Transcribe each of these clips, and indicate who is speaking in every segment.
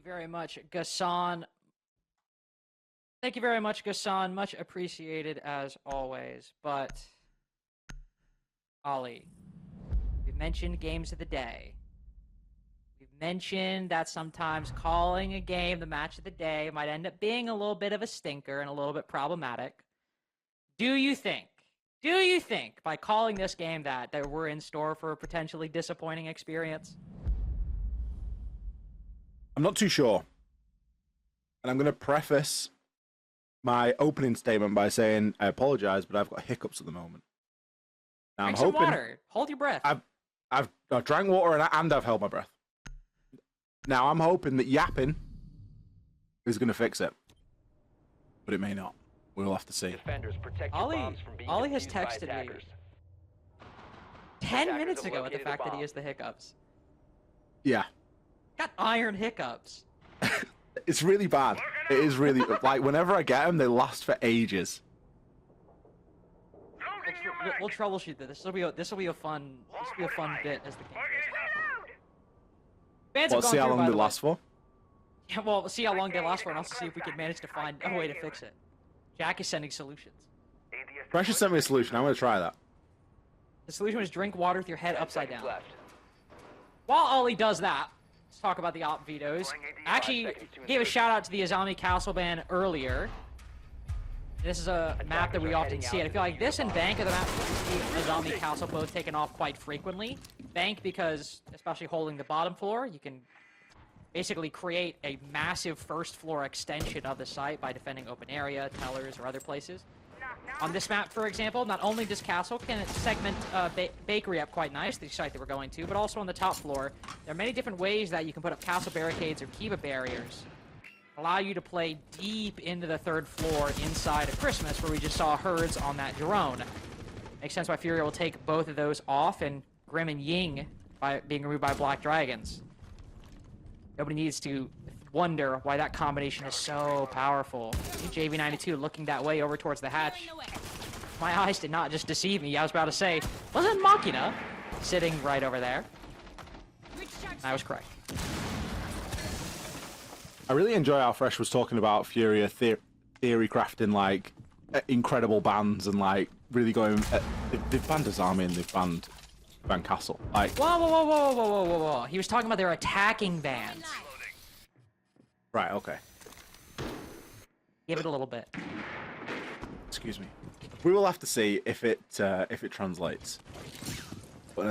Speaker 1: very much, Gassan. Thank you very much, Gassan. Much appreciated as always. But, Ollie, we've mentioned games of the day. We've mentioned that sometimes calling a game the match of the day might end up being a little bit of a stinker and a little bit problematic. Do you think by calling this game that we're in store for a potentially disappointing experience?
Speaker 2: I'm not too sure. And I'm going to preface my opening statement by saying I apologize, but I've got hiccups at the moment. Now,
Speaker 1: Drink some water. Hold your breath.
Speaker 2: I've drank water and I've held my breath. Now, I'm hoping that yapping is going to fix it. But it may not. We'll have to see.
Speaker 1: Ollie has texted me 10 minutes ago at the fact that he has the hiccups.
Speaker 2: Yeah.
Speaker 1: Got iron hiccups.
Speaker 2: It's really bad. It is really like whenever I get them, they last for ages.
Speaker 1: We'll troubleshoot this. This will be a fun bit as the game goes on.
Speaker 2: Let's see how long they last for.
Speaker 1: Yeah, well, we'll see how long they last for, and also see if we can manage to find a way to fix it. Jack is sending solutions.
Speaker 2: Precious sent me a solution. I'm going to try that.
Speaker 1: The solution is drink water with your head upside down. While Ollie does that, let's talk about the op vetoes. I actually gave a shout out to the Azami Castle ban earlier. This is a map that we often see. I feel like this and Bank are the maps that we see Azami Castle both taken off quite frequently. Bank because, especially holding the bottom floor, you can basically create a massive first floor extension of the site by defending open area, tellers, or other places. On this map, for example, not only does Castle can it segment Bakery up quite nice, the site that we're going to, but also on the top floor, there are many different ways that you can put up Castle barricades or Kiva barriers. Allow you to play deep into the third floor inside of Christmas, where we just saw herds on that drone. Makes sense why FURIA will take both of those off, and Grim and Ying by being removed by Black Dragons. Nobody needs to wonder why that combination is so powerful. JV92 looking that way over towards the hatch. My eyes did not just deceive me. I was about to say, wasn't Machina sitting right over there? I was correct.
Speaker 2: I really enjoy how Fresh was talking about Furia theory crafting, like incredible bans and like really going. They've banned Azami and they've banned Castle. Like,
Speaker 1: whoa! He was talking about their attacking bans.
Speaker 2: Right. Okay.
Speaker 1: Give it a little bit.
Speaker 2: Excuse me. We will have to see if it translates. But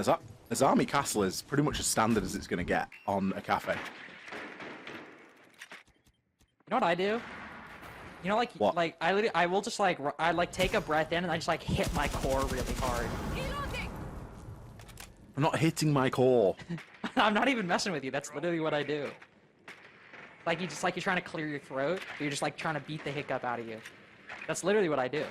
Speaker 2: Azami Castle is pretty much as standard as it's going to get on a cafe.
Speaker 1: You know what I do? You know,
Speaker 2: what?
Speaker 1: like I will just like take a breath in and I just like hit my core really hard.
Speaker 2: I'm not hitting my core.
Speaker 1: I'm not even messing with you. That's literally what I do. Like you're trying to clear your throat, but you're just like trying to beat the hiccup out of you. That's literally what I do.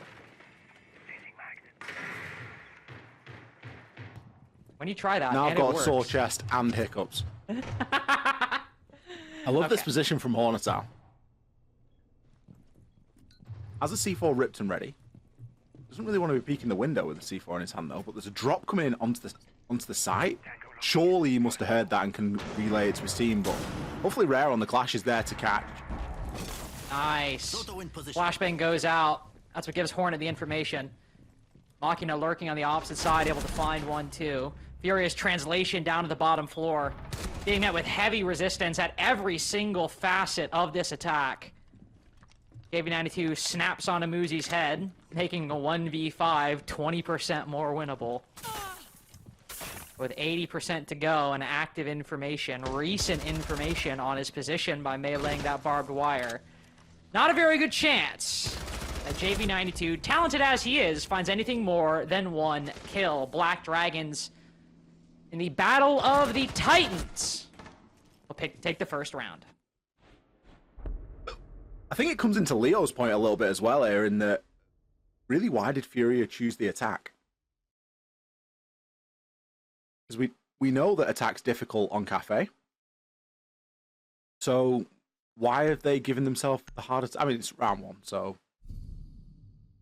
Speaker 1: When you try that,
Speaker 2: now I've
Speaker 1: and
Speaker 2: got a sore chest and hiccups. I love this position from Hornet Owl. Has a C4 ripped and ready. Doesn't really want to be peeking the window with the C4 in his hand though, but there's a drop coming in onto the site. Surely he must have heard that and can relay it to his team, but hopefully Rare on the Clash is there to catch.
Speaker 1: Nice. Flashbang goes out. That's what gives Hornet the information. Machina lurking on the opposite side, able to find one too. Furious translation down to the bottom floor, being met with heavy resistance at every single facet of this attack. JV92 snaps on Amuzi's head, making a 1v5 20% more winnable. With 80% to go and active information, recent information on his position by meleeing that barbed wire. Not a very good chance that JV92, talented as he is, finds anything more than one kill. Black Dragons in the Battle of the Titans will take the first round.
Speaker 2: I think it comes into Leo's point a little bit as well here in that, really, why did Furia choose the attack? Because we know that attack's difficult on Cafe. So why have they given themselves the hardest? I mean, it's round one, so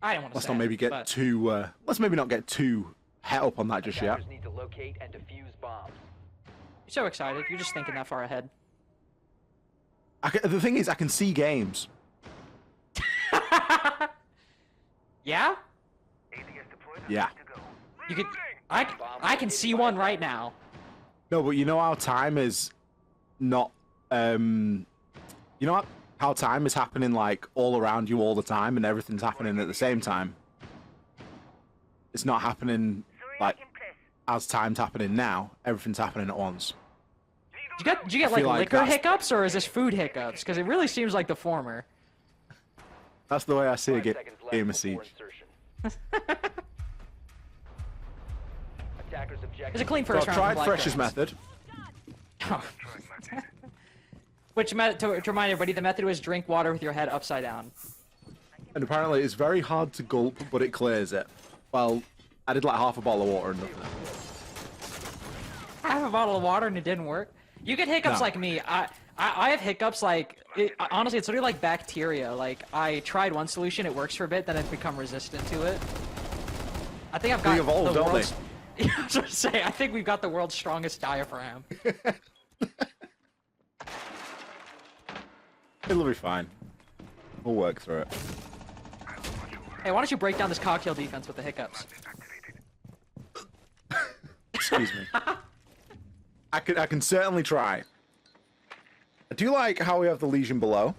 Speaker 1: I don't want to.
Speaker 2: Let's not maybe get too. Let's maybe not get too het up on that just yet.
Speaker 3: Need to locate and defuse bombs.
Speaker 1: You're so excited. You're just thinking that far ahead.
Speaker 2: The thing is, I can see games.
Speaker 1: Yeah?
Speaker 2: Yeah.
Speaker 1: You could. I can see one right now.
Speaker 2: No, but you know how time is not. You know how time is happening like all around you all the time, and everything's happening at the same time. It's not happening like as time's happening now. Everything's happening at once.
Speaker 1: Did you get like
Speaker 2: like
Speaker 1: liquor hiccups, or is this food hiccups? Because it really seems like the former.
Speaker 2: That's the way I see a game of Siege.
Speaker 1: It's a clean
Speaker 2: So
Speaker 1: first
Speaker 2: I've
Speaker 1: round.
Speaker 2: tried Fresh's method.
Speaker 1: Which, to remind everybody, the method was drink water with your head upside down.
Speaker 2: And apparently it's very hard to gulp, but it clears it. Well, I did like half a bottle of water and nothing.
Speaker 1: Half a bottle of water and it didn't work. You get hiccups
Speaker 2: No.
Speaker 1: like me. I have hiccups like, honestly, it's literally like bacteria. Like, I tried one solution, it works for a bit, then I've become resistant to it. I think I've got
Speaker 2: evolved,
Speaker 1: the
Speaker 2: don't
Speaker 1: world's... I was gonna say, I think we've got the world's strongest diaphragm.
Speaker 2: It'll be fine. We'll work through it.
Speaker 1: Hey, why don't you break down this cocktail defense with the hiccups?
Speaker 2: Excuse me. I can certainly try. I do like how we have the Legion below.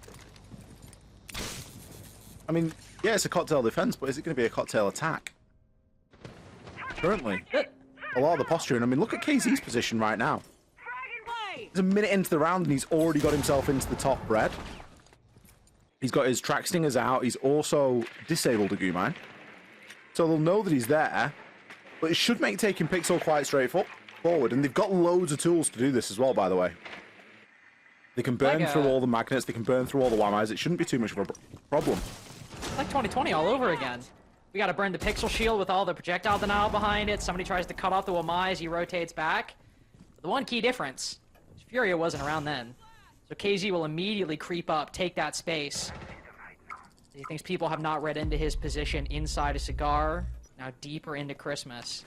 Speaker 2: I mean, yeah, it's a cocktail defense, but is it going to be a cocktail attack? Currently, a lot of the posturing. I mean, look at KZ's position right now. He's a minute into the round and he's already got himself into the top red. He's got his track stingers out. He's also disabled a Gumine. So they'll know that he's there. But it should make taking Pixel quite straightforward. And they've got loads of tools to do this as well, by the way. They can burn through all the magnets. They can burn through all the wires. It shouldn't be too much of a problem.
Speaker 1: It's like 2020 all over again. We gotta burn the pixel shield with all the projectile denial behind it. Somebody tries to cut off the Wamai as he rotates back. The one key difference is FURIA wasn't around then. So KZ will immediately creep up, take that space. He thinks people have not read into his position inside a cigar, now deeper into Christmas.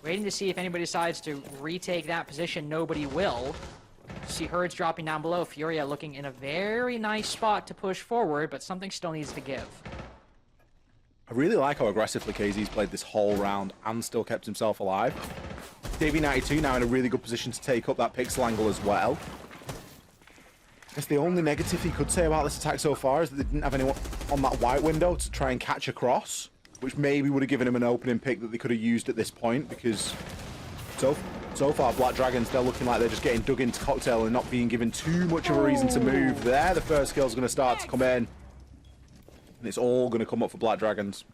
Speaker 1: Waiting to see if anybody decides to retake that position. Nobody will. See herds dropping down below. FURIA looking in a very nice spot to push forward, but something still needs to give.
Speaker 2: I really like how aggressively KZ's played this whole round and still kept himself alive. DB92 now in a really good position to take up that pixel angle as well. I guess the only negative he could say about this attack so far is that they didn't have anyone on that white window to try and catch across, which maybe would have given him an opening pick that they could have used at this point, because so far Black Dragons, they're looking like they're just getting dug into cocktail and not being given too much of a reason to move. There, the first kill's going to start to come in. And it's all going to come up for Black Dragons.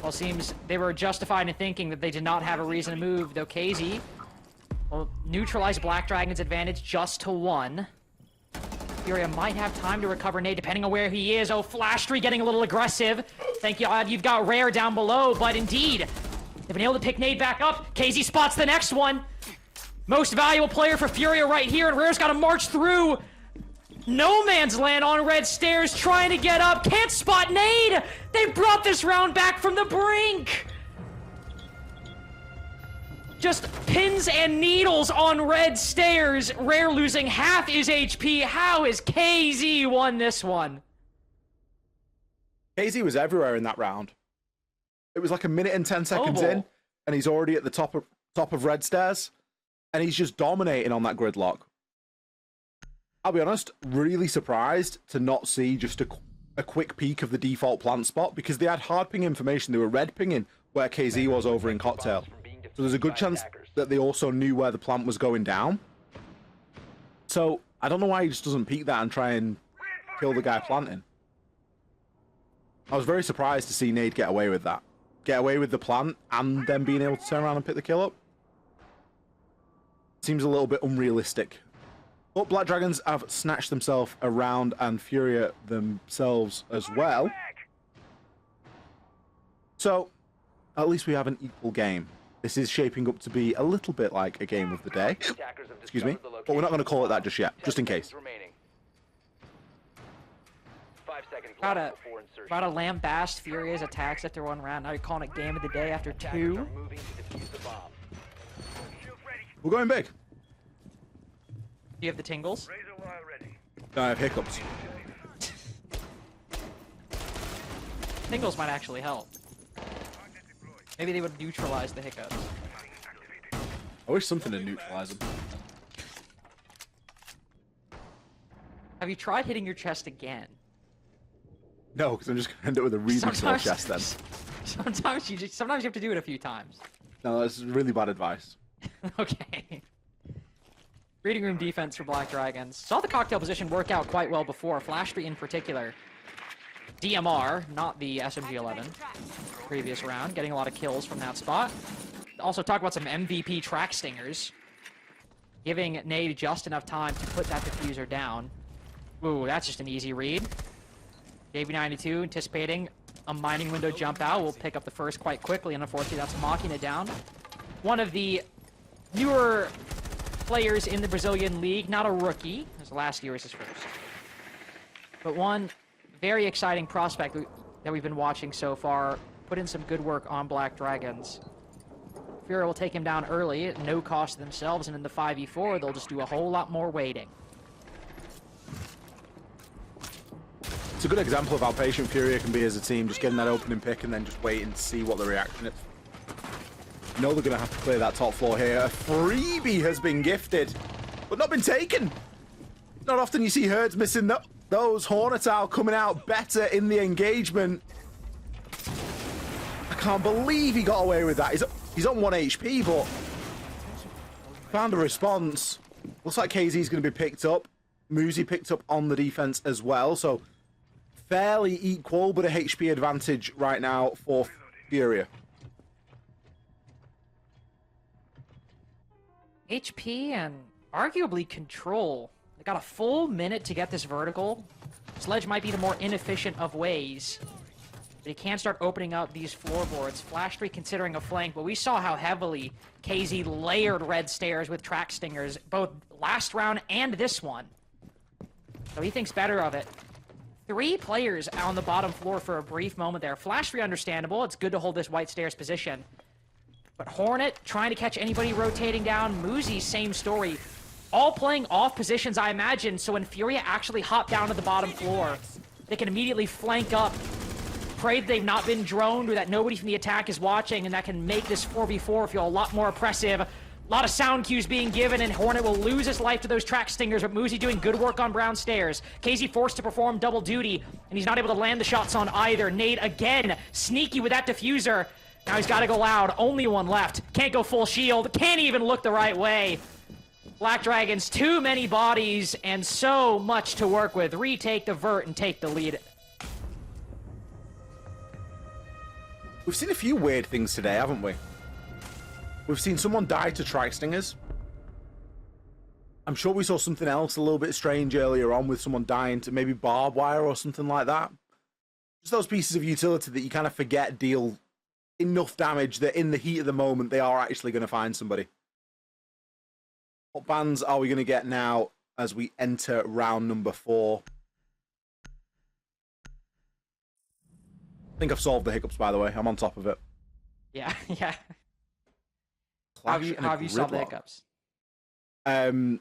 Speaker 1: Well, it seems they were justified in thinking that they did not have a reason to move, though KZ will neutralize Black Dragon's advantage just to 1. FURIA might have time to recover nade depending on where he is. Oh, Flash Tree getting a little aggressive. Thank you, you've got Rare down below, but indeed, they've been able to pick nade back up. KZ spots the next one. Most valuable player for FURIA right here, and Rare's got to march through no man's land on red stairs, trying to get up. Can't spot nade. They brought this round back from the brink. Just pins and needles on red stairs. Rare losing half his HP. How has KZ won this one?
Speaker 2: KZ was everywhere in that round. It was like a minute and 10 seconds in, and he's already at the top of red stairs, and he's just dominating on that gridlock. I'll be honest, really surprised to not see just a quick peek of the default plant spot, because they had hard ping information. They were red pinging where KZ was over in Cocktail. So there's a good chance that they also knew where the plant was going down. So I don't know why he just doesn't peek that and try and kill the guy planting. I was very surprised to see Nade get away with that. Get away with the plant and then being able to turn around and pick the kill up. Seems a little bit unrealistic. But Black Dragons have snatched themselves around, and FURIA themselves as well. So, at least we have an equal game. This is shaping up to be a little bit like a game of the day. Excuse me. But we're not going to call it that just yet, just in case.
Speaker 1: Try to lambast FURIA's attacks after 1 round. Now you're calling it game of the day after 2.
Speaker 2: We're going big.
Speaker 1: Do you have the tingles?
Speaker 2: I have hiccups.
Speaker 1: Tingles might actually help. Maybe they would neutralize the hiccups.
Speaker 2: I wish something to neutralize them.
Speaker 1: Have you tried hitting your chest again?
Speaker 2: No, because I'm just gonna end up with a really sore chest then.
Speaker 1: Sometimes you have to do it a few times.
Speaker 2: No, that's really bad advice.
Speaker 1: Okay. Reading room defense for Black Dragons. Saw the cocktail position work out quite well before. Flashtree in particular. DMR, not the SMG-11. Previous round, getting a lot of kills from that spot. Also talk about some MVP track stingers. Giving Nade just enough time to put that diffuser down. Ooh, that's just an easy read. JV92 anticipating a mining window jump out. We'll pick up the first quite quickly, and unfortunately that's mocking it down. One of the newer players in the Brazilian league, not a rookie, as last year was his first. But one very exciting prospect that we've been watching so far, put in some good work on Black Dragons. FURIA will take him down early at no cost to themselves, and in the 5v4 they'll just do a whole lot more waiting.
Speaker 2: It's a good example of how patient FURIA can be as a team, just getting that opening pick and then just waiting to see what the reaction is. You know they're going to have to clear that top floor here. A freebie has been gifted, but not been taken. Not often you see Herds missing those. Hornet Owl coming out better in the engagement. I can't believe he got away with that. He's on 1 HP, but found a response. Looks like KZ's going to be picked up. Muzi picked up on the defense as well, so fairly equal, but a HP advantage right now for FURIA.
Speaker 1: HP and arguably control. They got a full minute to get this vertical. Sledge might be the more inefficient of ways, but he can start opening up these floorboards. Flashtree considering a flank, but we saw how heavily KZ layered red stairs with track stingers, both last round and this one. So he thinks better of it. 3 players on the bottom floor for a brief moment there. Flashtree understandable. It's good to hold this white stairs position. But Hornet trying to catch anybody rotating down. Muzi, same story. All playing off positions, I imagine, so when FURIA actually hop down to the bottom floor, they can immediately flank up, pray that they've not been droned or that nobody from the attack is watching, and that can make this 4v4 feel a lot more oppressive. A lot of sound cues being given, and Hornet will lose his life to those track stingers, but Muzi doing good work on brown stairs. KZ forced to perform double duty, and he's not able to land the shots on either. Nade again, sneaky with that diffuser. Now he's got to go loud. Only one left. Can't go full shield. Can't even look the right way. Black Dragons, too many bodies and so much to work with. Retake the vert and take the lead.
Speaker 2: We've seen a few weird things today, haven't we? We've seen someone die to track stingers. I'm sure we saw something else a little bit strange earlier on with someone dying to maybe barbed wire or something like that. Just those pieces of utility that you kind of forget deal enough damage that in the heat of the moment they are actually going to find somebody. What bans are we going to get now as we enter round number 4? I think I've solved the hiccups, by the way. I'm on top of it.
Speaker 1: Yeah, yeah. How have you solved the hiccups?
Speaker 2: I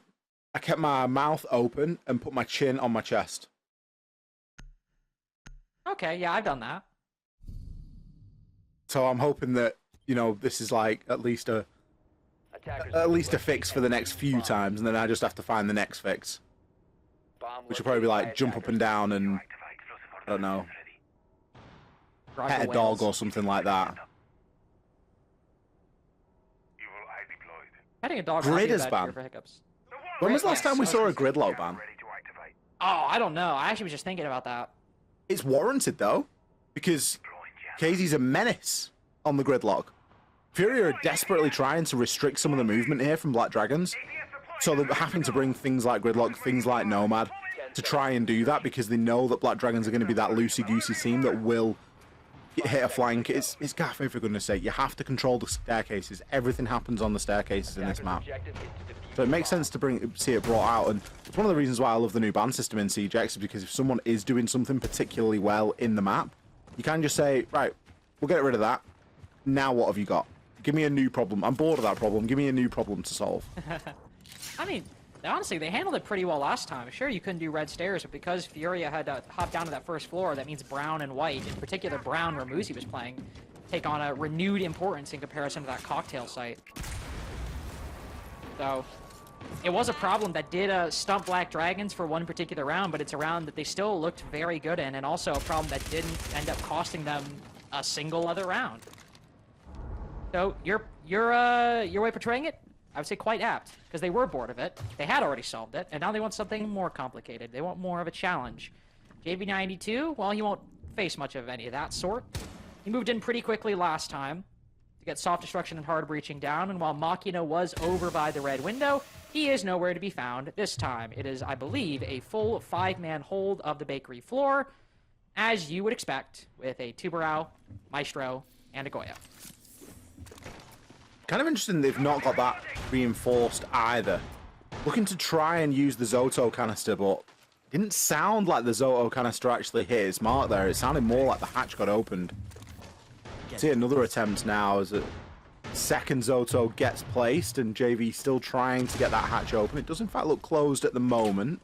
Speaker 2: kept my mouth open and put my chin on my chest.
Speaker 1: Okay, yeah, I've done that.
Speaker 2: So I'm hoping that, you know, this is like at least a fix for the next few times, and then I just have to find the next fix. Which will probably be like jump up and down and, I don't know, pet a dog or something like that.
Speaker 1: Petting a dog
Speaker 2: Grid is banned.
Speaker 1: for hiccups.
Speaker 2: When was the last time we saw a gridlock ban?
Speaker 1: Oh, I don't know. I actually was just thinking about that.
Speaker 2: It's warranted, though, because KZ's a menace on the gridlock. FURIA are desperately trying to restrict some of the movement here from Black Dragons, so they're having to bring things like gridlock, things like Nomad, to try and do that, because they know that Black Dragons are going to be that loosey-goosey team that will hit a flank. It's Gaffney, for goodness sake. You have to control the staircases. Everything happens on the staircases in this map. So it makes sense to see it brought out, and it's one of the reasons why I love the new ban system in CJX, is because if someone is doing something particularly well in the map, you can just say, right, we'll get rid of that. Now what have you got? Give me a new problem. I'm bored of that problem. Give me a new problem to solve.
Speaker 1: I mean, honestly, they handled it pretty well last time. Sure, you couldn't do red stairs, but because Furia had to hop down to that first floor, that means brown and white, in particular brown, where Muzi was playing, take on a renewed importance in comparison to that cocktail site. So, it was a problem that did stump Black Dragons for one particular round, but it's a round that they still looked very good in, and also a problem that didn't end up costing them a single other round. So, your way of portraying it, I would say quite apt, because they were bored of it, they had already solved it, and now they want something more complicated. They want more of a challenge. JV92, well, he won't face much of any of that sort. He moved in pretty quickly last time to get soft destruction and hard breaching down, and while Machina was over by the red window, he is nowhere to be found this time. It is, I believe, a full 5-man hold of the bakery floor, as you would expect, with a Tubarão, Maestro, and a Goya.
Speaker 2: Kind of interesting they've not got that reinforced either. Looking to try and use the Zoto canister, but it didn't sound like the Zoto canister actually hit its mark there. It sounded more like the hatch got opened. See another attempt now as a second Zoto gets placed, and JV still trying to get that hatch open. It does in fact look closed at the moment.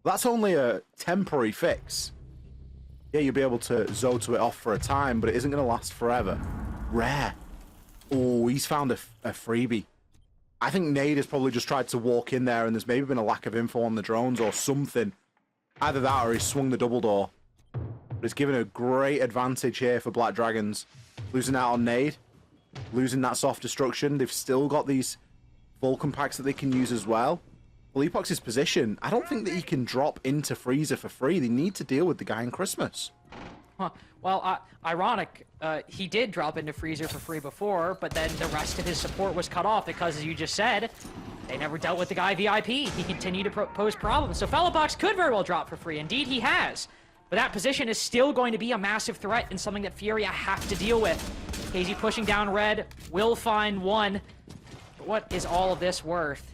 Speaker 2: That's only a temporary fix. Yeah, you'll be able to Zoto it off for a time, but it isn't going to last forever. Rare. Oh, he's found a freebie. I think Nade has probably just tried to walk in there, and there's maybe been a lack of info on the drones or something. Either that or he swung the double door. But it's given a great advantage here for Black Dragons. Losing out on Nade. Losing that soft destruction. They've still got these Vulcan packs that they can use as well. Well, Epox's position, I don't think that he can drop into Freezer for free. They need to deal with the guy in Christmas.
Speaker 1: Huh. Well, ironic, he did drop into Freezer for free before, but then the rest of his support was cut off because, as you just said, they never dealt with the guy VIP. He continued to pose problems. So Fellowbox could very well drop for free. Indeed, he has. But that position is still going to be a massive threat and something that Furia have to deal with. KZ pushing down red, will find one. But what is all of this worth?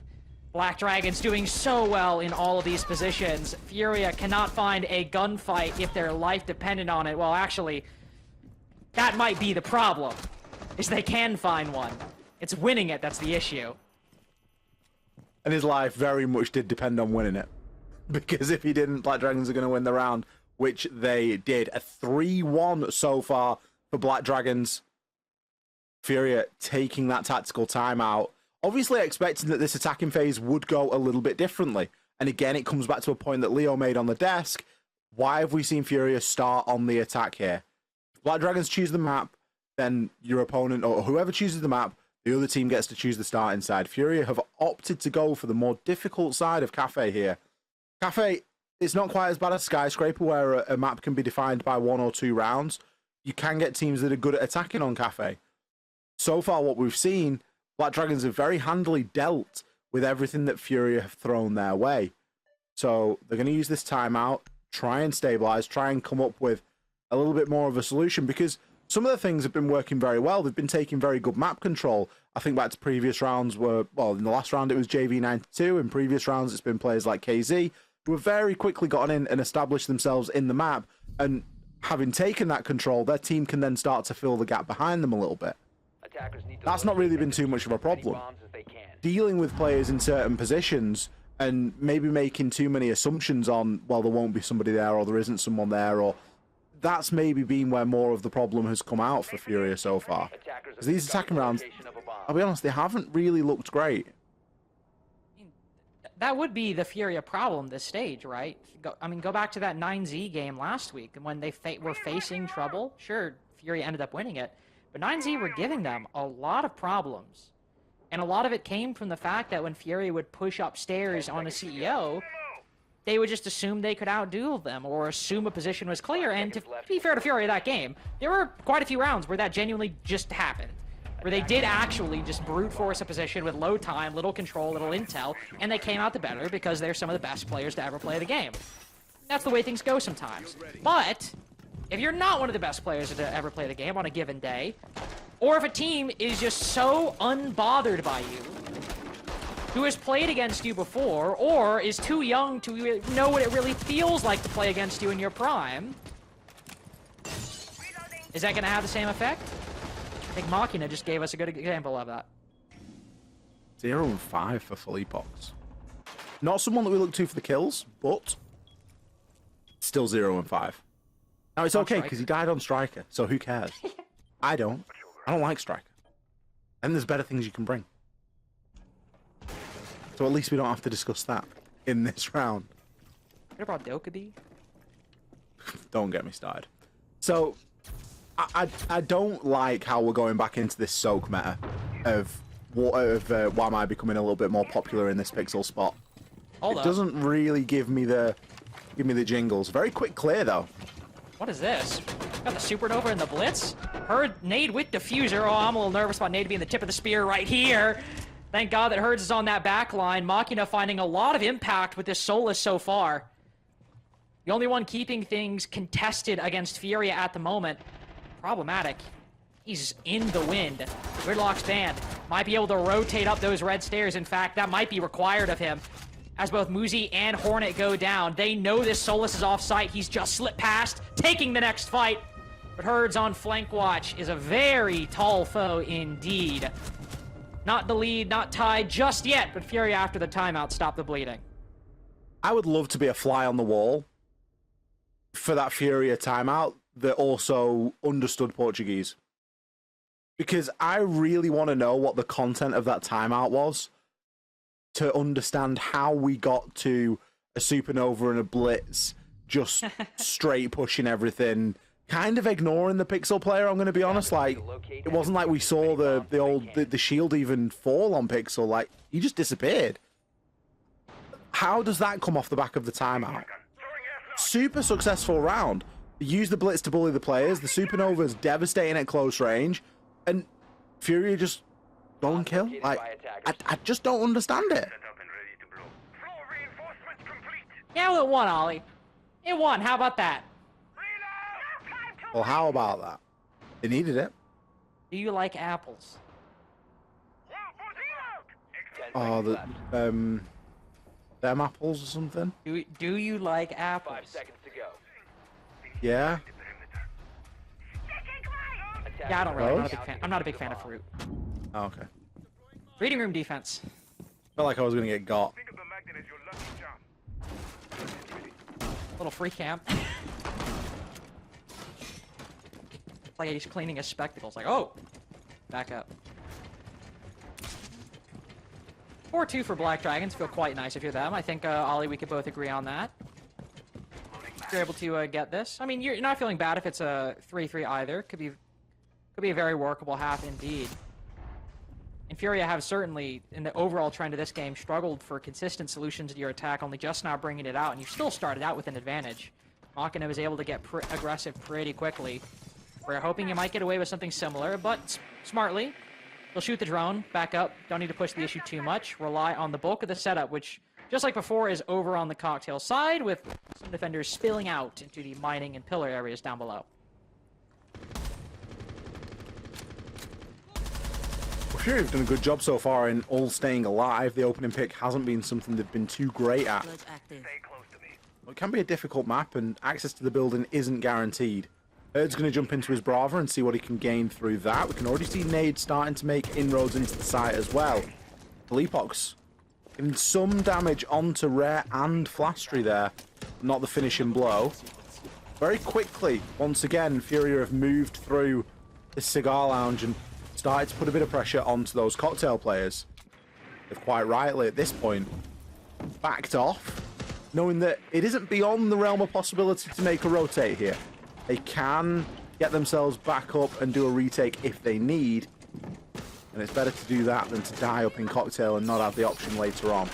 Speaker 1: Black Dragons doing so well in all of these positions. Furia cannot find a gunfight if their life depended on it. Well, actually, that might be the problem, is they can find one. It's winning it that's the issue.
Speaker 2: And his life very much did depend on winning it. Because if he didn't, Black Dragons are going to win the round, which they did. A 3-1 so far for Black Dragons. Furia taking that tactical timeout. Obviously expecting that this attacking phase would go a little bit differently. And again, it comes back to a point that Leo made on the desk. Why have we seen Furia start on the attack here? If Black Dragons choose the map, then your opponent, or whoever chooses the map, the other team gets to choose the starting side. Furia have opted to go for the more difficult side of Cafe here. Cafe, it's not quite as bad as Skyscraper, where a map can be defined by 1 or 2 rounds. You can get teams that are good at attacking on Cafe. So far, what we've seen, Black Dragons have very handily dealt with everything that Furia have thrown their way. So they're going to use this timeout, try and stabilize, try and come up with a little bit more of a solution, because some of the things have been working very well. They've been taking very good map control. I think back to previous rounds where, well, in the last round it was JV92. In previous rounds it's been players like KZ who have very quickly gotten in and established themselves in the map. And having taken that control, their team can then start to fill the gap behind them a little bit. That's not really been too much of a problem. Dealing with players in certain positions and maybe making too many assumptions on, well, there won't be somebody there or there isn't someone there, or that's maybe been where more of the problem has come out for Furia so far. Because these attacking rounds, I'll be honest, they haven't really looked great.
Speaker 1: That would be the Furia problem this stage, right? Go back to that 9Z game last week, and when they were facing trouble. Sure, Furia ended up winning it, but 9Z were giving them a lot of problems. And a lot of it came from the fact that when Furia would push upstairs on a CEO, they would just assume they could outduel them or assume a position was clear. And to be fair to Furia that game, there were quite a few rounds where that genuinely just happened. Where they did actually just brute force a position with low time, little control, little intel, and they came out the better because they're some of the best players to ever play the game. That's the way things go sometimes. But if you're not one of the best players to ever play the game on a given day, or if a team is just so unbothered by you, who has played against you before, or is too young to know what it really feels like to play against you in your prime, is that going to have the same effect? I think Machina just gave us a good example of that.
Speaker 2: 0-5 for Felipox. Not someone that we look to for the kills, but still 0 and 5. Now it's okay because he died on Striker, so who cares? I don't. I don't like Striker. And there's better things you can bring. So at least we don't have to discuss that in this round.
Speaker 1: What about Dokkaebi?
Speaker 2: Don't get me started. So I don't like how we're going back into this soak meta of why am I becoming a little bit more popular in this pixel spot.
Speaker 1: Hold
Speaker 2: it
Speaker 1: up.
Speaker 2: Doesn't really give me the jingles. Very quick clear though.
Speaker 1: What is this? Got the Supernova and the Blitz? Herd nade with Diffuser. Oh, I'm a little nervous about nade being the tip of the spear right here. Thank God that Herds is on that back line. Machina finding a lot of impact with this Solus so far. The only one keeping things contested against Furia at the moment. Problematic. He's in the wind. Gridlock's banned. Might be able to rotate up those red stairs. In fact, that might be required of him. As both Muzi and Hornet go down, they know this Solus is off-site. He's just slipped past, taking the next fight. But Herds on flank watch is a very tall foe indeed. Not the lead, not tied just yet, but Furia after the timeout stopped the bleeding.
Speaker 2: I would love to be a fly on the wall for that Furia timeout that also understood Portuguese. Because I really want to know what the content of that timeout was to understand how we got to a Supernova and a Blitz just straight pushing everything, kind of ignoring the Pixel player, I'm going to be honest. Like, it wasn't like we saw the shield even fall on Pixel. Like, he just disappeared. How does that come off the back of the timeout? Super successful round. Use the Blitz to bully the players. The Supernova's devastating at close range. And Furia just don't kill. Like, I just don't understand it.
Speaker 1: Yeah, well, it won, Ollie. It won. How about that?
Speaker 2: Well, how about that? They needed it.
Speaker 1: Do you like apples?
Speaker 2: Oh, them apples or something?
Speaker 1: Do you like apples?
Speaker 3: 5 seconds to go.
Speaker 2: Yeah.
Speaker 1: Yeah, I don't really. I'm not a big fan of fruit.
Speaker 2: Oh, okay.
Speaker 1: Reading room defense.
Speaker 2: Felt like I was gonna get got.
Speaker 1: Little free camp. Like he's cleaning his spectacles. Like, oh, back up. 4-2 for Black Dragons. Feel quite nice if you're them. I think, Ollie, we could both agree on that. If you're able to get this. I mean, you're not feeling bad if it's a 3-3 either. Could be a very workable half indeed. And Furia have certainly, in the overall trend of this game, struggled for consistent solutions to your attack, only just now bringing it out, and you still started out with an advantage. Machina was able to get aggressive pretty quickly. We're hoping you might get away with something similar, but smartly, you'll shoot the drone, back up, don't need to push the issue too much, rely on the bulk of the setup, which, just like before, is over on the cocktail side, with some defenders spilling out into the mining and pillar areas down below.
Speaker 2: Furia have done a good job so far in all staying alive. The opening pick hasn't been something they've been too great at. Well, it can be a difficult map, and access to the building isn't guaranteed. Erd's going to jump into his Brava and see what he can gain through that. We can already see Nade starting to make inroads into the site as well. Leapox getting some damage onto Rare and Flastry there. Not the finishing blow. Very quickly, once again, Furia have moved through this cigar lounge and started to put a bit of pressure onto those cocktail players. They've quite rightly, at this point, backed off, knowing that it isn't beyond the realm of possibility to make a rotate here. They can get themselves back up and do a retake if they need, and it's better to do that than to die up in cocktail and not have the option later on.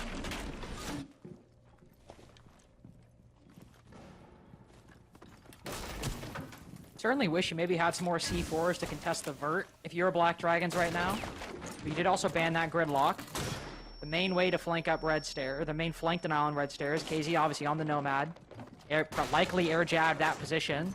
Speaker 1: Certainly wish you maybe had some more C4s to contest the vert if you're Black Dragons right now. But you did also ban that gridlock. The main way to flank up red stair, the main flank denial on red stairs. KZ obviously on the Nomad. Likely air jabbed that position.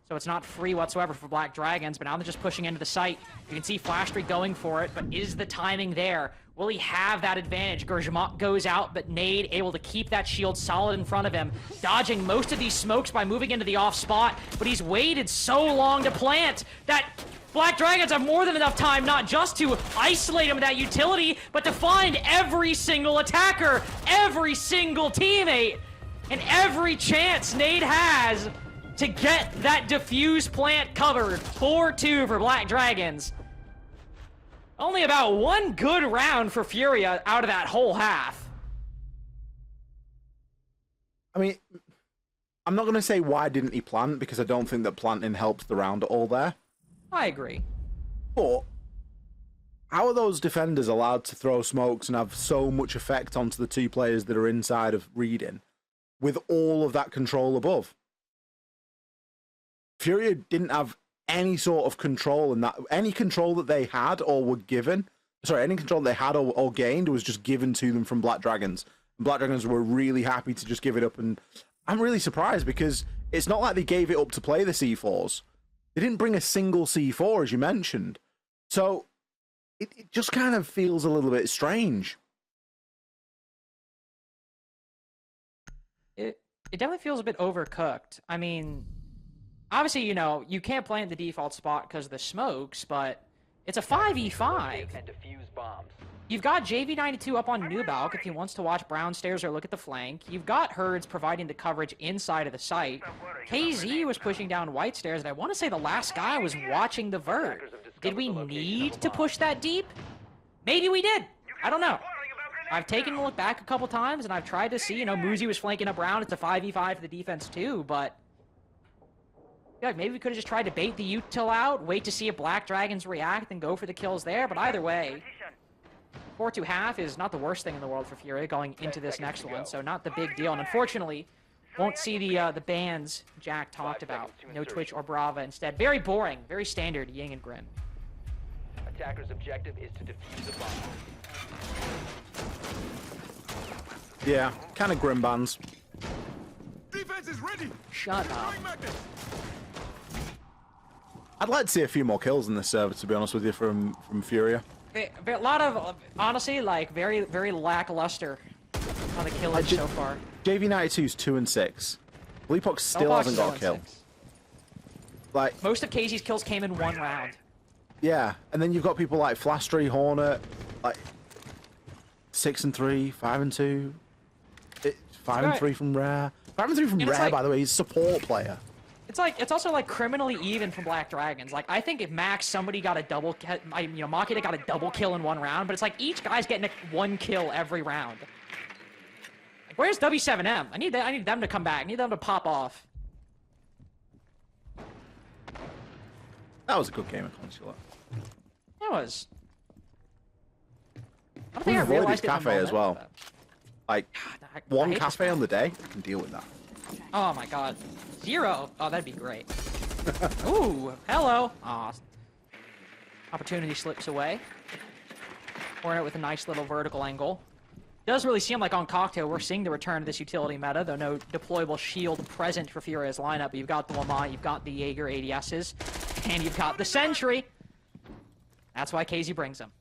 Speaker 1: so it's not free whatsoever for Black Dragons, but now they're just pushing into the site. You can see Flash Streak going for it, but is the timing there? Will he have that advantage? Gergemont goes out, but Nade able to keep that shield solid in front of him, dodging most of these smokes by moving into the off spot, but he's waited so long to plant that Black Dragons have more than enough time not just to isolate him with that utility, but to find every single attacker, every single teammate, and every chance Nade has to get that diffuse plant covered. 4-2 for Black Dragons. Only about one good round for FURIA out of that whole half.
Speaker 2: I mean, I'm not going to say why didn't he plant, because I don't think that planting helps the round at all there.
Speaker 1: I agree.
Speaker 2: But how are those defenders allowed to throw smokes and have so much effect onto the two players that are inside of reading with all of that control above? FURIA didn't have any sort of control in that. Any control that they had or were given, sorry, any control they had or gained was just given to them from Black Dragons. And Black Dragons were really happy to just give it up, and I'm really surprised because it's not like they gave it up to play the C4s. They didn't bring a single C4, as you mentioned. So it just kind of feels a little bit strange.
Speaker 1: It definitely feels a bit overcooked. I mean, obviously, you know, you can't plant the default spot because of the smokes, but it's a 5v5. You've got JV92 up on Nubalk if he wants to watch brown stairs or look at the flank. You've got Herds providing the coverage inside of the site. KZ was pushing down white stairs, and I want to say the last guy was watching the vert. Did we need to push that deep? Maybe we did. I don't know. I've taken a look back a couple times, and I've tried to see, you know, Muzi was flanking up round. It's a 5v5 for the defense too, but I feel like maybe we could have just tried to bait the util out, wait to see if Black Dragons react, and go for the kills there, but either way, 4-2 half is not the worst thing in the world for FURIA going into this next one, so not the big deal. And unfortunately, won't see the bans Jack talked about. No Twitch or Brava. Instead, very boring, very standard Ying and Grim.
Speaker 3: Attacker's objective is to defuse the bomb.
Speaker 2: Yeah, kind of Grim bans.
Speaker 4: Defense is ready.
Speaker 1: Shut up.
Speaker 2: I'd like to see a few more kills in this server, to be honest with you, from FURIA.
Speaker 1: A lot of, honestly, like, very, very lackluster on the killage so far.
Speaker 2: JV92's 2 and 6. Bleepox still hasn't got a kill. Like,
Speaker 1: most of KZ's kills came in one round.
Speaker 2: Yeah, and then you've got people like Flastry, Hornet, like 6 and 3, 5 and 2, 5 and 3 from Rare. 5 and 3 from Rare, like, by the way, he's a support player.
Speaker 1: It's also like criminally even from Black Dragons. Like, I think if Max somebody got a double, you know, Makita got a double kill in one round, but it's like each guy's getting one kill every round. Like, where's W7M? I need them to come back. I need them to pop off.
Speaker 2: That was a good game of Consular.
Speaker 1: It was. I don't
Speaker 2: We've
Speaker 1: think I
Speaker 2: avoided
Speaker 1: realized it in the
Speaker 2: cafe as
Speaker 1: moment,
Speaker 2: well.
Speaker 1: but-
Speaker 2: Like,
Speaker 1: I
Speaker 2: one
Speaker 1: hate
Speaker 2: cafe
Speaker 1: this
Speaker 2: on the day, I can deal with that.
Speaker 1: Oh my god. 0? Oh, that'd be great. Ooh, hello. Aw. Opportunity slips away. Hornet with a nice little vertical angle. Does really seem like on Cocktail we're seeing the return of this utility meta, though no deployable shield present for FURIA's lineup. But you've got the Lamont, you've got the Jaeger ADSs, and you've got the Sentry. That's why KZ brings them.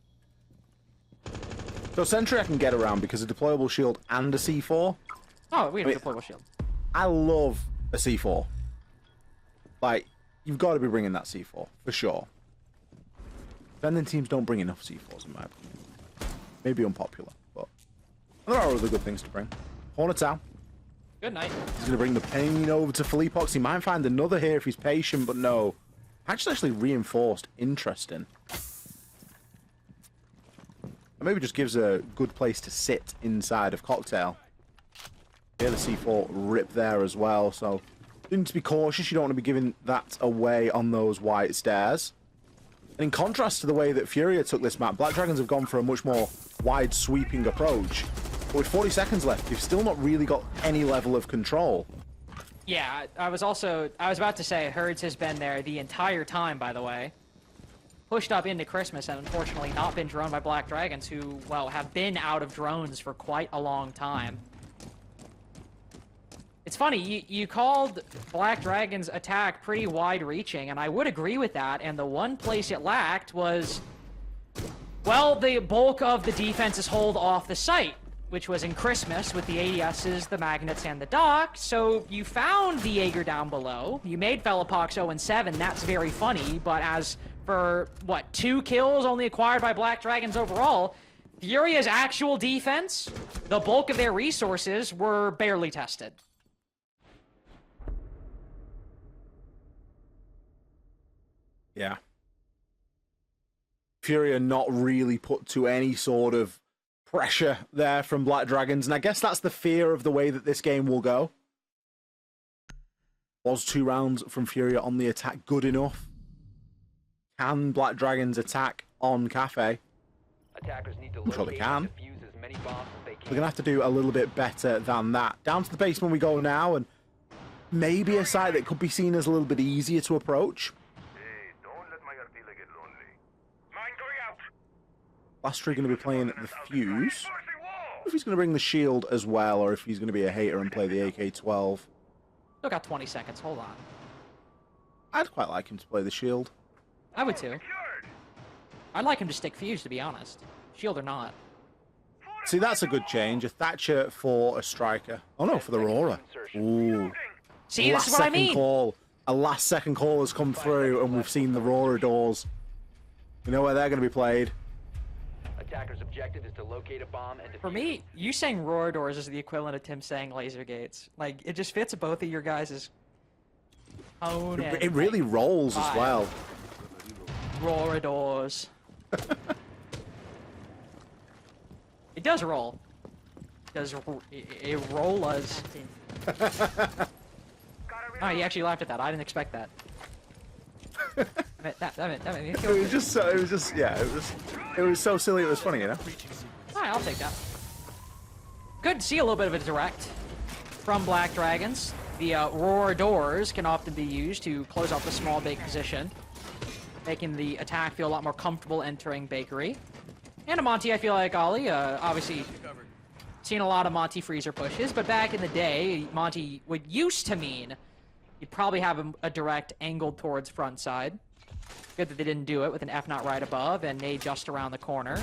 Speaker 2: So Sentry I can get around because a deployable shield and a C4.
Speaker 1: Oh, we have a deployable shield.
Speaker 2: I love a C4. Like, you've got to be bringing that C4, for sure. Defending teams don't bring enough C4s, in my opinion. Maybe unpopular, but there are other good things to bring. Hornet out.
Speaker 1: Good night.
Speaker 2: He's going to bring the pain over to Felipox. He might find another here if he's patient, but no. Actually reinforced. Interesting. And maybe just gives a good place to sit inside of Cocktail. Yeah, the C4 rip there as well, so you need to be cautious. You don't want to be giving that away on those white stairs. And in contrast to the way that FURIA took this map, Black Dragons have gone for a much more wide sweeping approach. But with 40 seconds left, they've still not really got any level of control.
Speaker 1: Yeah, I was about to say, Herds has been there the entire time, by the way. Pushed up into Christmas and unfortunately not been droned by Black Dragons, who, well, have been out of drones for quite a long time. It's funny, you called Black Dragon's attack pretty wide-reaching, and I would agree with that, and the one place it lacked was, well, the bulk of the defense's hold off the site, which was in Christmas with the ADSs, the magnets, and the dock. So you found the Jaeger down below. You made Fellapox 0-7. That's very funny. But as for, what, 2 kills only acquired by Black Dragons overall, Furia's actual defense, the bulk of their resources, were barely tested.
Speaker 2: Yeah. Furia not really put to any sort of pressure there from Black Dragons, and I guess that's the fear of the way that this game will go. Was 2 rounds from Furia on the attack good enough? Can Black Dragons attack on Cafe?
Speaker 3: Attackers need to
Speaker 2: I'm sure they
Speaker 3: locate
Speaker 2: can.
Speaker 3: and defuse as many bombs as they can.
Speaker 2: We're going to have to do a little bit better than that. Down to the basement we go now, and maybe a site that could be seen as a little bit easier to approach.
Speaker 4: Hey, don't let my Artilla get lonely. Mine going out.
Speaker 2: Lastry going to be playing the Fuse. If he's going to bring the shield as well, or if he's going to be a hater and play the AK-12.
Speaker 1: Still got 20 seconds, hold on.
Speaker 2: I'd quite like him to play the shield.
Speaker 1: I would too. I'd like him to stick Fuse, to be honest. Shield or not.
Speaker 2: See, that's a good change. A Thatcher for a striker. Oh no, for the Aurora. Ooh.
Speaker 1: See, this is what I mean.
Speaker 2: Call. A last second call has come through, and we've seen the Aurora doors. You know where they're going to be played.
Speaker 3: Attackers' objective is to locate a bomb and defuse.
Speaker 1: For me, you saying roar doors is the equivalent of Tim saying laser gates. Like, it just fits both of your guys' tone and...
Speaker 2: It really rolls as well.
Speaker 1: Roar doors. It does roll. It roll us. Oh, he actually laughed at that. I didn't expect that.
Speaker 2: It was just so, it was so silly it was funny, you know?
Speaker 1: Alright, I'll take that. Good to see a little bit of a direct from Black Dragons. The roar doors can often be used to close off the small big position, making the attack feel a lot more comfortable entering Bakery. And a Monty, I feel like, Ollie, obviously seen a lot of Monty freezer pushes, but back in the day, Monty would used to mean you'd probably have a direct angled towards front side. Good that they didn't do it with an F-Not right above and nade just around the corner.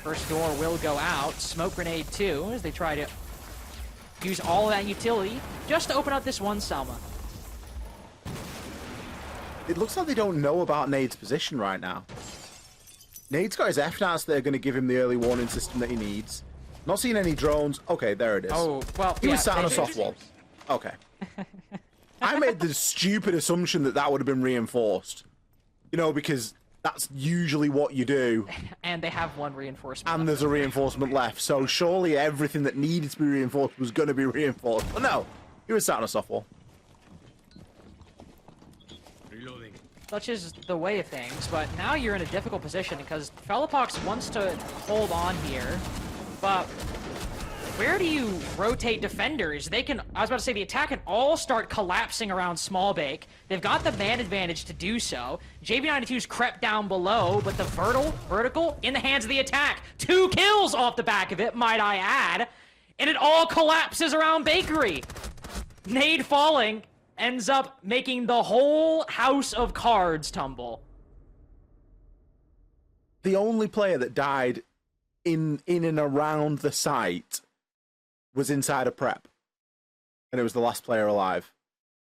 Speaker 1: First door will go out. Smoke grenade too, as they try to use all of that utility just to open up this one Selma.
Speaker 2: It looks like they don't know about Nade's position right now. Nade's got his F-Nats that are going to give him the early warning system that he needs. Not seeing any drones. Okay, there it is.
Speaker 1: Oh, well,
Speaker 2: he was sat on a soft wall. Okay. I made the stupid assumption that that would have been reinforced. You know, because that's usually what you do.
Speaker 1: And they have one reinforcement.
Speaker 2: And there's a reinforcement left. So surely everything that needed to be reinforced was going to be reinforced. But no, he was sat on a soft wall.
Speaker 4: Reloading.
Speaker 1: Such is the way of things, but now you're in a difficult position because Fellapox wants to hold on here, but where do you rotate defenders? They can, I was about to say, the attack can all start collapsing around Small Bake. They've got the man advantage to do so. JB92's crept down below, but the vertical in the hands of the attack. 2 kills off the back of it, might I add, and it all collapses around Bakery. Nade falling ends up making the whole house of cards tumble.
Speaker 2: The only player that died in and around the site was inside a prep. And it was the last player alive.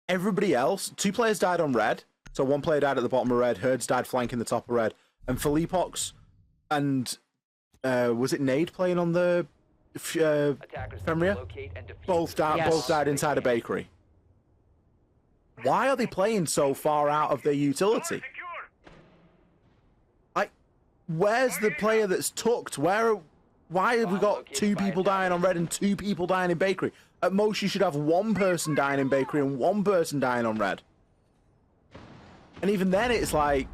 Speaker 2: Everybody else, 2 players died on red. So 1 player died at the bottom of red, Herds died flanking the top of red. And Felipox and, was it Nade playing on the Femria? Both died inside a Bakery. Why are they playing so far out of their utility? Like, where's the player that's tucked? Why have we got 2 people dying on red and 2 people dying in Bakery? At most, you should have 1 person dying in Bakery and 1 person dying on red. And even then, it's like,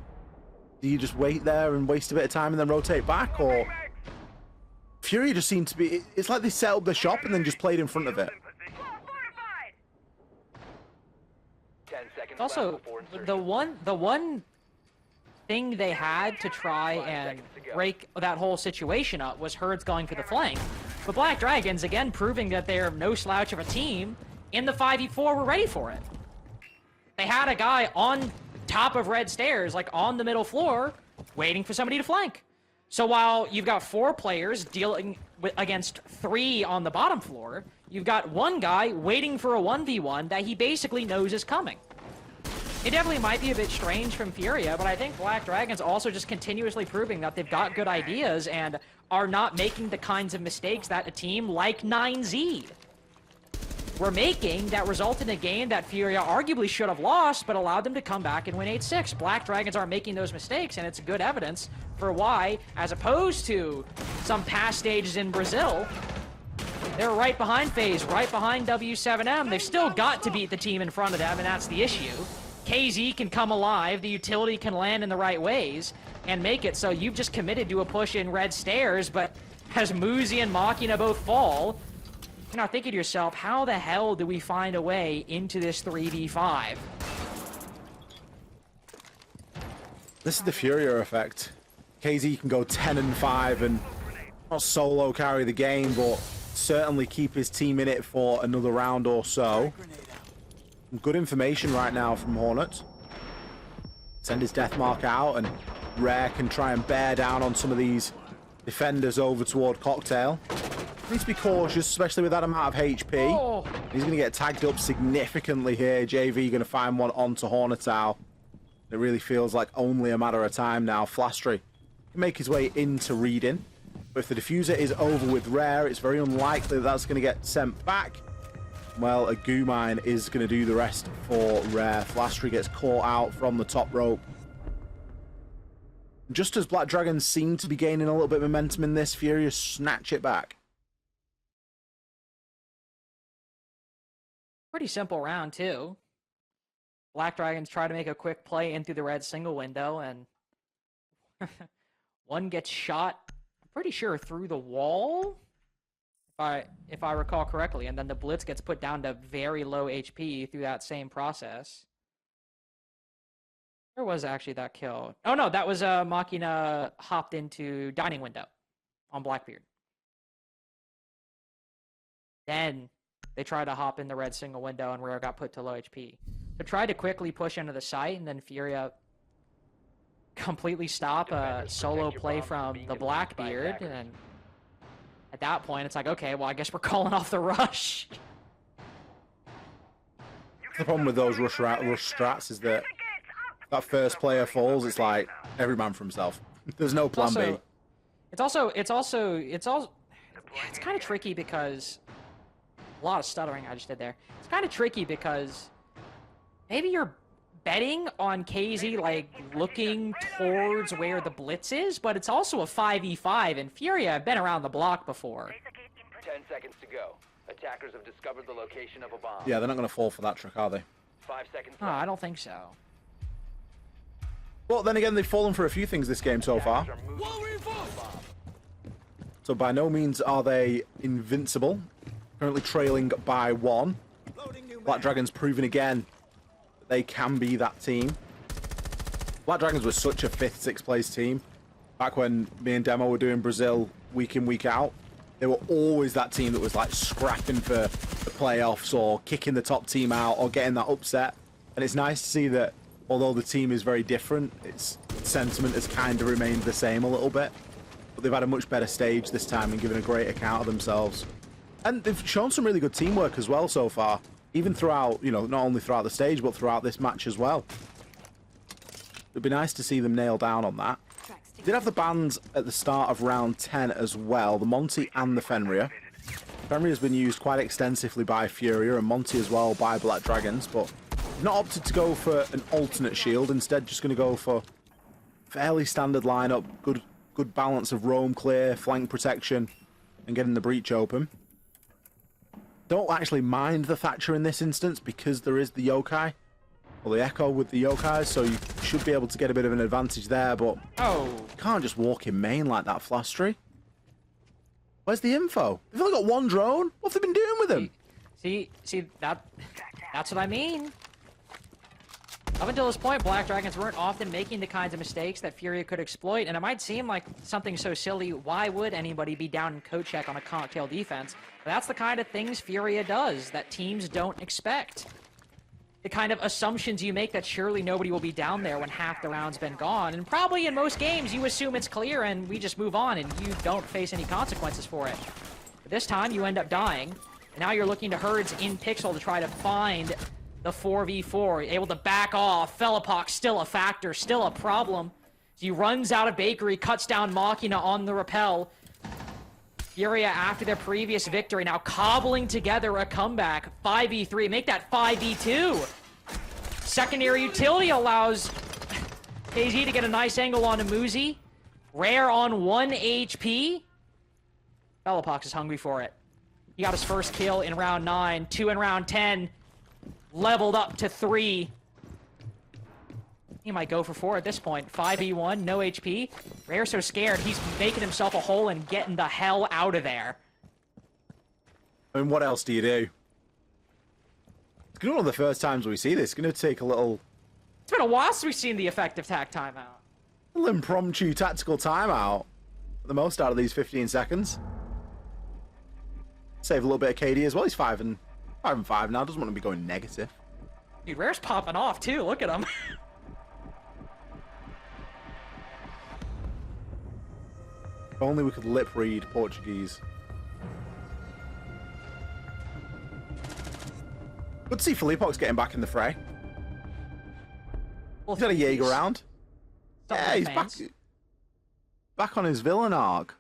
Speaker 2: do you just wait there and waste a bit of time and then rotate back? Or Furia just seemed to be... It's like they set up the shop and then just played in front of it.
Speaker 1: Also, the one thing they had to try and break that whole situation up was Herds going for the flank. But Black Dragons, again, proving that they're no slouch of a team, in the 5v4 were ready for it. They had a guy on top of red stairs, like on the middle floor, waiting for somebody to flank. So while you've got 4 players dealing against 3 on the bottom floor, you've got one guy waiting for a 1v1 that he basically knows is coming. It definitely might be a bit strange from Furia, but I think Black Dragon's also just continuously proving that they've got good ideas and are not making the kinds of mistakes that a team like 9Z were making that resulted in a game that Furia arguably should have lost, but allowed them to come back and win 8-6. Black Dragons aren't making those mistakes, and it's good evidence for why, as opposed to some past stages in Brazil, they're right behind FaZe, right behind W7M. They've still got to beat the team in front of them, and that's the issue. KZ can come alive, the utility can land in the right ways, and make it so you've just committed to a push in red stairs, but as Muzi and Machina both fall, you're not thinking to yourself, how the hell do we find a way into this 3v5?
Speaker 2: This is the Furia effect. KZ can go 10-5 and not solo carry the game, but certainly keep his team in it for another round or so. Some good information right now from Hornet. Send his death mark out, and Rare can try and bear down on some of these defenders over toward Cocktail. Needs to be cautious, especially with that amount of HP.
Speaker 1: Oh.
Speaker 2: He's going to get tagged up significantly here. JV going to find one onto Hornetow. It really feels like only a matter of time now. Flastry can make his way into Reading. But if the diffuser is over with Rare, it's very unlikely that that's going to get sent back. Well, a goo mine is going to do the rest for Rare. Flastry gets caught out from the top rope. Just as Black Dragons seem to be gaining a little bit of momentum in this, Furia snatch it back.
Speaker 1: Pretty simple round, too. Black Dragons try to make a quick play in through the red single window, and one gets shot, I'm pretty sure, through the wall, if I recall correctly, and then the Blitz gets put down to very low HP through that same process. Where was actually that kill? Oh no, that was Machina hopped into dining window on Blackbeard. Then they tried to hop in the red single window, and Rare got put to low HP. They tried to quickly push into the site, and then Furia completely stop a solo play from the Blackbeard, and at that point, it's like, okay, well, I guess we're calling off the rush.
Speaker 2: The problem with those rush strats is that first player falls, it's like every man for himself. There's no plan B.
Speaker 1: It's kind of tricky because a lot of stuttering I just did there. It's kind of tricky because maybe you're betting on KZ, like, looking towards where the Blitz is, but it's also a 5v5, and Furia have been around the block before.
Speaker 3: 10 seconds to go. Attackers have discovered the location of a bomb.
Speaker 2: Yeah, they're not going to fall for that trick, are they?
Speaker 3: 5 seconds
Speaker 1: Oh,
Speaker 3: left.
Speaker 1: I don't think so.
Speaker 2: Well, then again, they've fallen for a few things this game so far. So by no means are they invincible. Currently trailing by 1. Black Dragons proving again that they can be that team. Black Dragons were such a 5th, 6th place team. Back when me and Demo were doing Brazil week in, week out, they were always that team that was like scrapping for the playoffs or kicking the top team out or getting that upset. And it's nice to see that although the team is very different, its sentiment has kind of remained the same a little bit. But they've had a much better stage this time and given a great account of themselves. And they've shown some really good teamwork as well so far. Even throughout, you know, not only throughout the stage, but throughout this match as well. It'd be nice to see them nail down on that. Did have the bans at the start of round 10 as well, the Monty and the Fenrir. Fenrir has been used quite extensively by Furia, and Monty as well by Black Dragons, but not opted to go for an alternate shield, instead just going to go for fairly standard lineup, good balance of roam clear, flank protection, and getting the breach open. Don't actually mind the Thatcher in this instance because there is the yokai, or the Echo with the yokai, so you should be able to get a bit of an advantage there, but you can't just walk in main like that, Flastry. Where's the info? They've only got 1 drone. What have they been doing with him?
Speaker 1: See, that's what I mean. Up until this point, Black Dragons weren't often making the kinds of mistakes that FURIA could exploit, and it might seem like something so silly, why would anybody be down in coat check on a cocktail defense? But that's the kind of things FURIA does that teams don't expect. The kind of assumptions you make that surely nobody will be down there when half the round's been gone, and probably in most games you assume it's clear and we just move on and you don't face any consequences for it. But this time you end up dying, and now you're looking to Herds in Pixel to try to find the 4v4, able to back off. Felipok still a factor, still a problem. He runs out of Bakery, cuts down Machina on the rappel. FURIA, after their previous victory, now cobbling together a comeback. 5v3, make that 5v2. Secondary utility allows KZ to get a nice angle on Muzi. Rare on 1 HP. Felipok is hungry for it. He got his first kill in round 9, 2 in round 10. Leveled up to 3. He might go for 4 at this point. 5v1, no HP. Rare so scared, he's making himself a hole and getting the hell out of there.
Speaker 2: I mean, what else do you do? It's going to be one of the first times we see this. It's going to take a little...
Speaker 1: It's been a while since we've seen the effective tac timeout.
Speaker 2: A little impromptu tactical timeout. For the most out of these 15 seconds. Save a little bit of KD as well. He's 5 and 5 now. Doesn't want to be going negative.
Speaker 1: Dude, Rare's popping off too. Look at him.
Speaker 2: If only we could lip read Portuguese. Good to see Felipok's getting back in the fray.
Speaker 1: Well,
Speaker 2: He's had a Jaeger round. Yeah, he's back on his villain arc.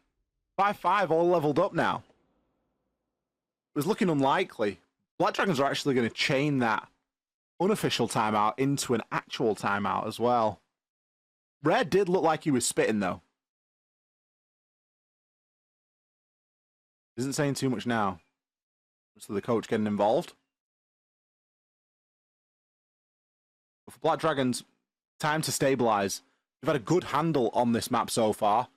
Speaker 2: 5-5, all leveled up now. It was looking unlikely. Black Dragons are actually going to chain that unofficial timeout into an actual timeout as well. Rare did look like he was spitting, though. Isn't saying too much now. So the coach getting involved. But for Black Dragons, time to stabilize. They've had a good handle on this map so far.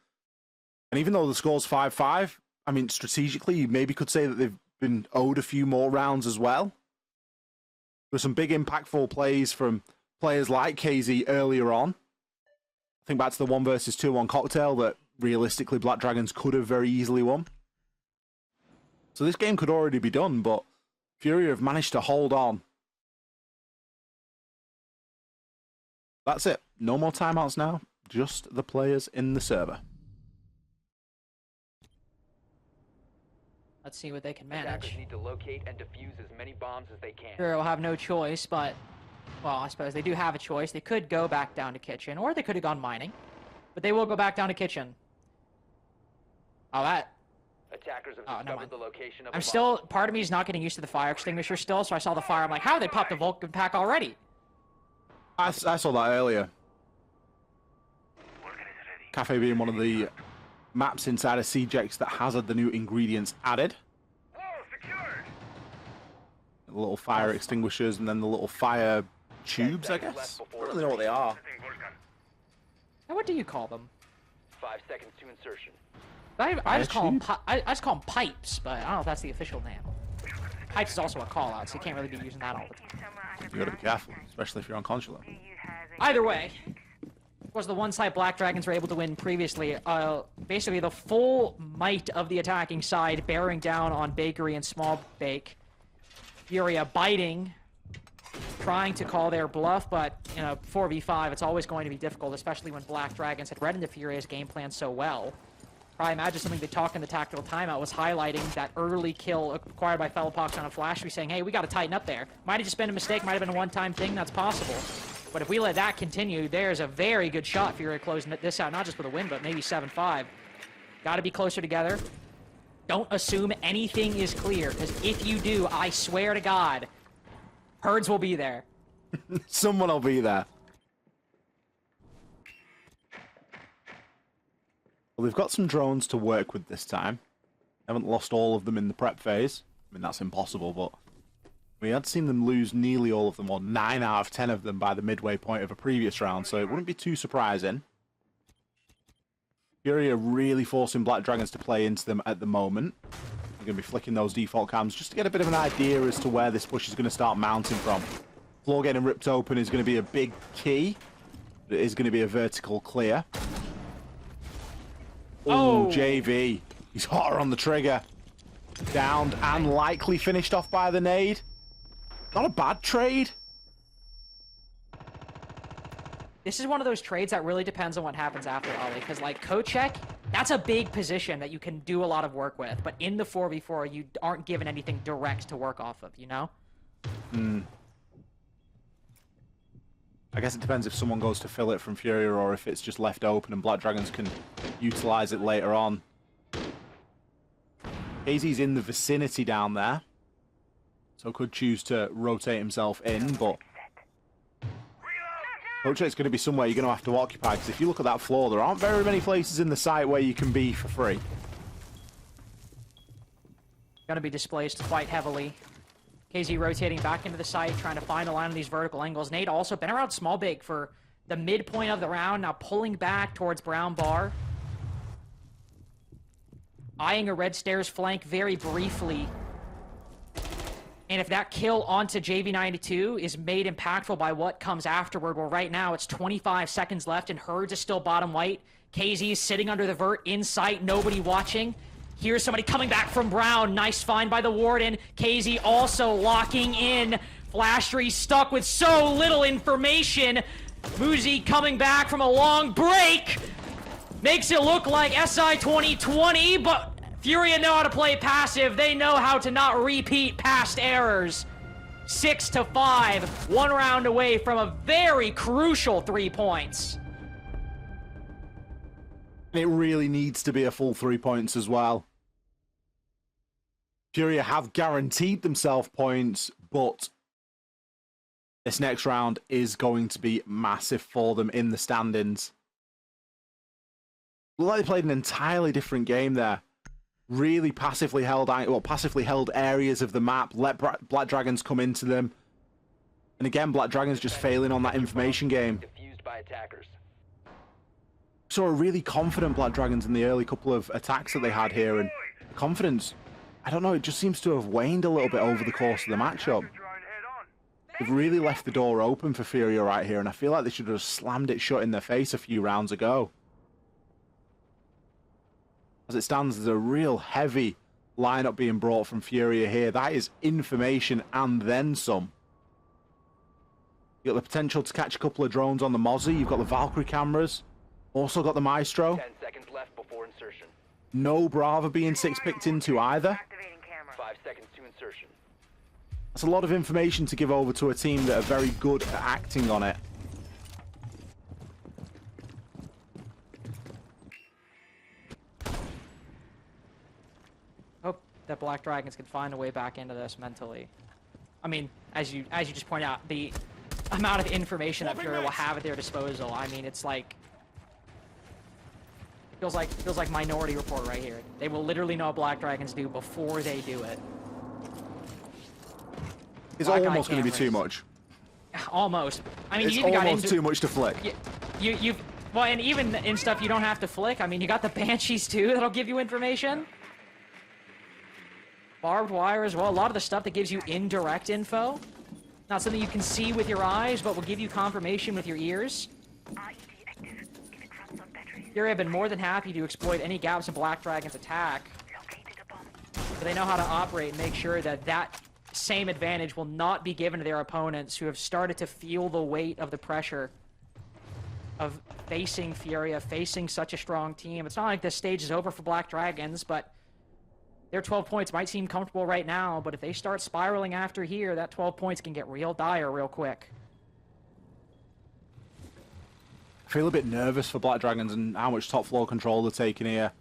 Speaker 2: And even though the score's 5-5, I mean, strategically, you maybe could say that they've been owed a few more rounds as well. There's some big impactful plays from players like KZ earlier on. I think back to the 1 versus 2 on Cocktail that realistically Black Dragons could have very easily won. So this game could already be done, but FURIA have managed to hold on. That's it. No more timeouts now. Just the players in the server.
Speaker 1: Let's see what they can manage.
Speaker 3: Attackers need to locate and defuse as many bombs as they can.
Speaker 1: FURIA will have no choice, but... Well, I suppose they do have a choice. They could go back down to Kitchen, or they could have gone mining. But they will go back down to Kitchen. Oh, that...
Speaker 3: Attackers have discovered the location of
Speaker 1: I'm still... Part of me is not getting used to the fire extinguisher still, so I saw the fire. I'm like, how have they popped the Vulcan pack already?
Speaker 2: I saw that earlier. Cafe being one of the maps inside of CJX that has had the new ingredients added.
Speaker 4: Oh, secured.
Speaker 2: The little fire extinguishers and then the little fire tubes, I guess. I don't really know what they are.
Speaker 1: Now, what do you call them?
Speaker 3: 5 seconds to insertion.
Speaker 1: I just call them I just call them pipes, but I don't know if that's the official name. Pipes is also a call out, so you can't really be using that all the time.
Speaker 2: You gotta be careful, especially if you're on consular.
Speaker 1: Either way, was the one side Black Dragons were able to win previously. Basically the full might of the attacking side bearing down on Bakery and Small Bake. FURIA biting, trying to call their bluff, but in a 4v5, it's always going to be difficult, especially when Black Dragons had read into FURIA's game plan so well. I imagine something they talked in the tactical timeout was highlighting that early kill acquired by Felipok on a flash, saying, hey, we got to tighten up there. Might have just been a mistake, might have been a one-time thing, that's possible. But if we let that continue, there's a very good shot FURIA closing this out, not just with a win, but maybe 7-5. Got to be closer together. Don't assume anything is clear, because if you do, I swear to God, Herds will be there.
Speaker 2: Someone will be there. Well, they've got some drones to work with this time. Haven't lost all of them in the prep phase. I mean, that's impossible, but we had seen them lose nearly all of them, or 9 out of 10 of them by the midway point of a previous round, so it wouldn't be too surprising. FURIA really forcing Black Dragons to play into them at the moment. We're going to be flicking those default cams just to get a bit of an idea as to where this push is going to start mounting from. Floor getting ripped open is going to be a big key. It is going to be a vertical clear.
Speaker 1: Oh,
Speaker 2: JV. He's hotter on the trigger. Downed and likely finished off by the nade. Not a bad trade.
Speaker 1: this is one of those trades that really depends on what happens after Ollie, because like Kochek, that's a big position that you can do a lot of work with, but in the 4v4 you aren't given anything direct to work off of, you know?
Speaker 2: I guess it depends if someone goes to fill it from Furia or if it's just left open and Black Dragons can utilize it later on. KZ's in the vicinity down there, so could choose to rotate himself in, but Kochek's going to be somewhere you're going to have to occupy, because if you look at that floor, there aren't very many places in the site where you can be for free.
Speaker 1: Going to be displaced quite heavily. KZ rotating back into the site, trying to find a line of these vertical angles. Nate also been around small big for the midpoint of the round, now pulling back towards Brown Bar. Eyeing a red stairs flank very briefly. And if that kill onto JV92 is made impactful by what comes afterward, well, right now it's 25 seconds left and Herds is still bottom white. KZ is sitting under the vert, in sight, nobody watching. Here's somebody coming back from Brown. Nice find by the Warden. KZ also locking in. Flashtree stuck with so little information. Muzi coming back from a long break. Makes it look like SI 2020, but Furia know how to play passive. They know how to not repeat past errors. 6-5, 1 round away from a very crucial 3 points.
Speaker 2: It really needs to be a full 3 points as well. Furia have guaranteed themselves points, but this next round is going to be massive for them in the standings. Look like they played an entirely different game there. Really passively held areas of the map, let Black Dragons come into them. And again, Black Dragons just failing on that information game.
Speaker 3: Diffused by attackers.
Speaker 2: Saw a really confident Black Dragons in the early couple of attacks that they had here, and confidence, I don't know, it just seems to have waned a little bit over the course of the matchup. They've really left the door open for Furia right here, and I feel like they should have slammed it shut in their face a few rounds ago. As it stands, there's a real heavy lineup being brought from Furia here. That is information and then some. You've got the potential to catch a couple of drones on the Mozzie. You've got the Valkyrie cameras. Also got the Maestro.
Speaker 3: 10 seconds left before insertion.
Speaker 2: No Brava being 6-picked into either.
Speaker 3: 5 seconds to insertion.
Speaker 2: That's a lot of information to give over to a team that are very good at acting on it.
Speaker 1: Hope that Black Dragons can find a way back into this mentally. I mean, as you just pointed out, the amount of information that Furia will have at their disposal. I mean, it's like feels like Minority Report right here. They will literally know what Black Dragons do before they do it.
Speaker 2: It's
Speaker 1: Black
Speaker 2: almost
Speaker 1: Eye
Speaker 2: going to be too
Speaker 1: cameras.
Speaker 2: much.
Speaker 1: Almost. I mean,
Speaker 2: It's
Speaker 1: you even got
Speaker 2: almost too much to flick.
Speaker 1: Well, and even in stuff you don't have to flick. I mean, you got the Banshees too that'll give you information. Barbed wire as well. A lot of the stuff that gives you indirect info. Not something you can see with your eyes, but will give you confirmation with your ears. Furia have been more than happy to exploit any gaps in Black Dragon's attack. But they know how to operate and make sure that that same advantage will not be given to their opponents, who have started to feel the weight of the pressure of facing Furia, facing such a strong team. It's not like this stage is over for Black Dragons, but their 12 points might seem comfortable right now, but if they start spiraling after here, that 12 points can get real dire real quick.
Speaker 2: I feel a bit nervous for Black Dragons and how much top floor control they're taking here.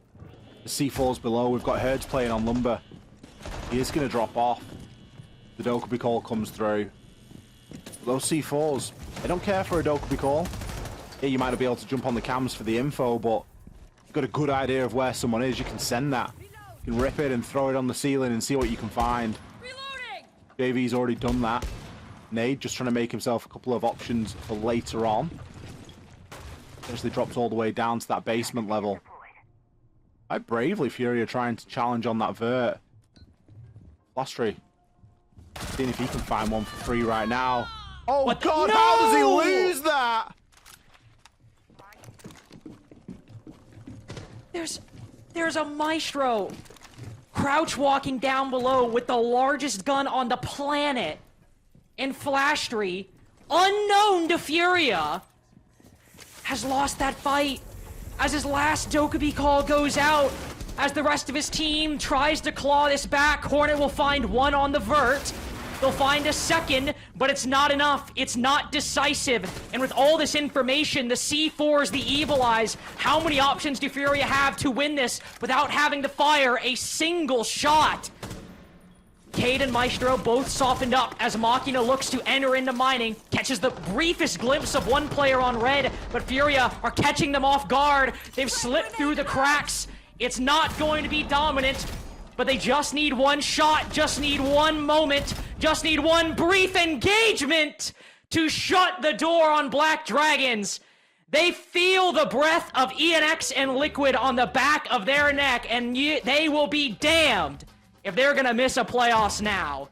Speaker 2: The C4's below. We've got Herds playing on Lumber. He is going to drop off. The Dokkaebi call comes through. Those C4s, they don't care for a Dokkaebi call. Yeah, you might not be able to jump on the cams for the info, but you've got a good idea of where someone is. You can send that. You can rip it and throw it on the ceiling and see what you can find. JV's already done that. Nade just trying to make himself a couple of options for later on. Actually dropped all the way down to that basement level. Quite bravely, Furia trying to challenge on that vert. Flashtree seeing if he can find one for free right now. Oh,
Speaker 1: What the-
Speaker 2: God,
Speaker 1: No!
Speaker 2: how does he lose that?
Speaker 1: There's a Maestro crouch walking down below with the largest gun on the planet in Flash 3, unknown to FURIA, has lost that fight as his last Dokkaebi call goes out. As the rest of his team tries to claw this back, Hornet will find one on the vert. They'll find a second, but it's not enough. It's not decisive. And with all this information, the C4s, the Evil Eyes, how many options do FURIA have to win this without having to fire a single shot? Cade and Maestro both softened up as Machina looks to enter into mining, catches the briefest glimpse of one player on red, but FURIA are catching them off guard. They've slipped through the cracks. It's not going to be dominant, but they just need one shot, just need one moment, just need one brief engagement to shut the door on Black Dragons. They feel the breath of ENX and Liquid on the back of their neck, and they will be damned if they're gonna miss a playoffs now.